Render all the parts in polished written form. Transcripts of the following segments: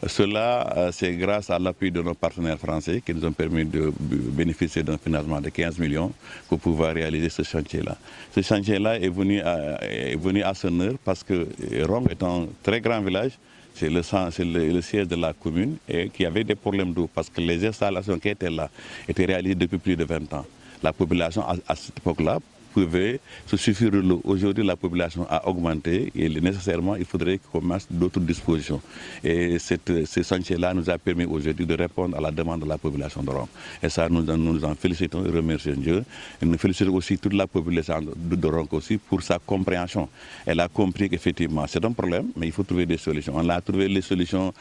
Cela, c'est grâce à l'appui de nos partenaires français qui nous ont permis de bénéficier d'un financement de 15 millions pour pouvoir réaliser ce chantier-là. Ce chantier-là est venu à son heure parce que Rong est un très grand village. C'est le siège de la commune et qui avait des problèmes d'eau parce que les installations qui étaient là étaient réalisées depuis plus de 20 ans. La population, à cette époque-là, pouvait se suffire de l'eau. Aujourd'hui, la population a augmenté et nécessairement, il faudrait qu'on mette d'autres dispositions. Et ce chantier-là nous a permis aujourd'hui de répondre à la demande de la population de Rong. Et ça, nous nous en félicitons et remercions Dieu. Et nous félicitons aussi toute la population de Rong aussi pour sa compréhension. Elle a compris qu'effectivement, c'est un problème, mais il faut trouver des solutions. On a trouvé les solutions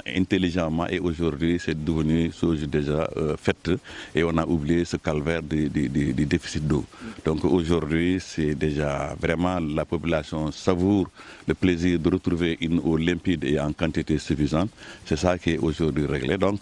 intelligemment et aujourd'hui, c'est devenu chose déjà faite et on a oublié ce calvaire du déficit d'eau. Donc aujourd'hui, c'est déjà vraiment la population savoure le plaisir de retrouver une eau limpide et en quantité suffisante. C'est ça qui est aujourd'hui réglé. Donc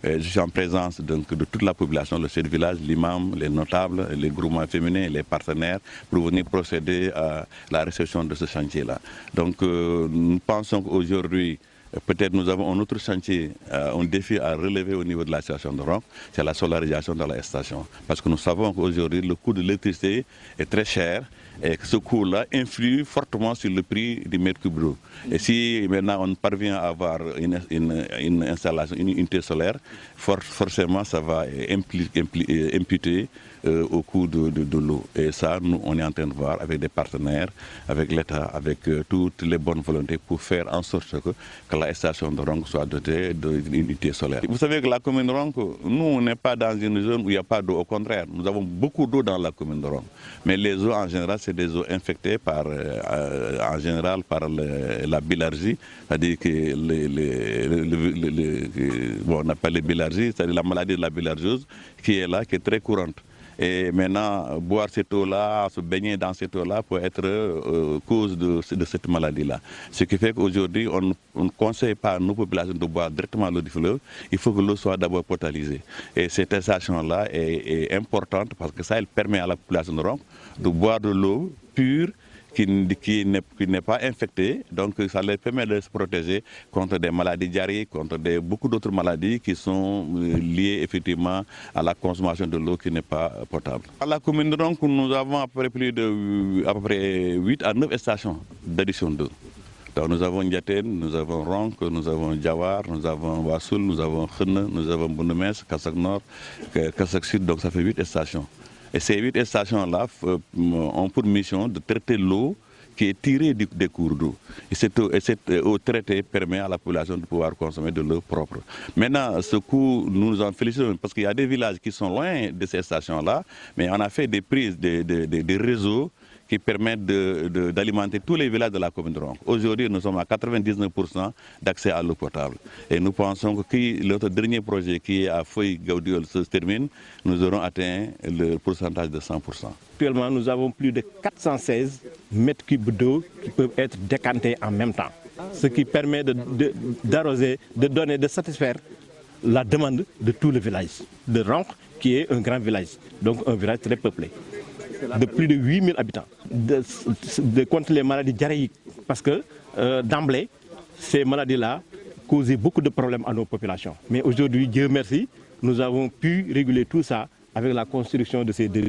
je suis en présence de toute la population, le chef de village, l'imam, les notables, les groupements féminins, les partenaires pour venir procéder à la réception de ce chantier-là. Donc nous pensons qu'aujourd'hui, peut-être nous avons un autre chantier, un défi à relever au niveau de la station de Rong, c'est la solarisation de la station. Parce que nous savons qu'aujourd'hui, le coût de l'électricité est très cher et que ce coût-là influe fortement sur le prix du mètre cube d'eau. Et si maintenant on parvient à avoir une installation, une unité solaire, forcément ça va imputer au coût de l'eau. Et ça, nous, on est en train de voir avec des partenaires, avec l'État, avec toutes les bonnes volontés pour faire en sorte que la station de Rong soit dotée d'une unité solaire. Vous savez que la commune de Rong, nous, on n'est pas dans une zone où il n'y a pas d'eau. Au contraire, nous avons beaucoup d'eau dans la commune de Rong. Mais les eaux, en général, c'est des eaux infectées en général par la bilharzie, c'est-à-dire que on appelle les bilharzies, c'est-à-dire la maladie de la bilharziose qui est là, qui est très courante. Et maintenant, boire cette eau-là, se baigner dans cette eau-là peut être cause de cette maladie-là. Ce qui fait qu'aujourd'hui, on ne conseille pas à nos populations de boire directement l'eau du fleuve. Il faut que l'eau soit d'abord potalisée. Et cette station-là est importante parce que ça, elle permet à la population de Rong de boire de l'eau pure qui n'est pas infectée, donc ça leur permet de se protéger contre des maladies diarrhéiques, contre beaucoup d'autres maladies qui sont liées effectivement à la consommation de l'eau qui n'est pas potable. À la commune de Rong, nous avons à peu près 8 à 9 stations d'addition d'eau. Donc nous avons Ndiaten, nous avons Rong, nous avons Diawar, nous avons Wassoul, nous avons Khene, nous avons Bounoumes, Kassak Nord, Kassak Sud, donc ça fait 8 stations. Et ces 8 stations-là ont pour mission de traiter l'eau qui est tirée des cours d'eau. Et cette eau traitée permet à la population de pouvoir consommer de l'eau propre. Maintenant, ce coup, nous nous en félicitons parce qu'il y a des villages qui sont loin de ces stations-là, mais on a fait des prises, des réseaux qui permettent d'alimenter tous les villages de la commune de Rong. Aujourd'hui, nous sommes à 99% d'accès à l'eau potable. Et nous pensons que notre dernier projet qui est à Foy-Gaudiol se termine, nous aurons atteint le pourcentage de 100%. Actuellement, nous avons plus de 416 mètres cubes d'eau qui peuvent être décantés en même temps. Ce qui permet d'arroser, de satisfaire la demande de tout le village de Rong, qui est un grand village, donc un village très peuplé, de plus de 8000 habitants, contre les maladies diarrhéiques. Parce que d'emblée, ces maladies-là causaient beaucoup de problèmes à nos populations. Mais aujourd'hui, Dieu merci, nous avons pu réguler tout ça avec la construction de ces deux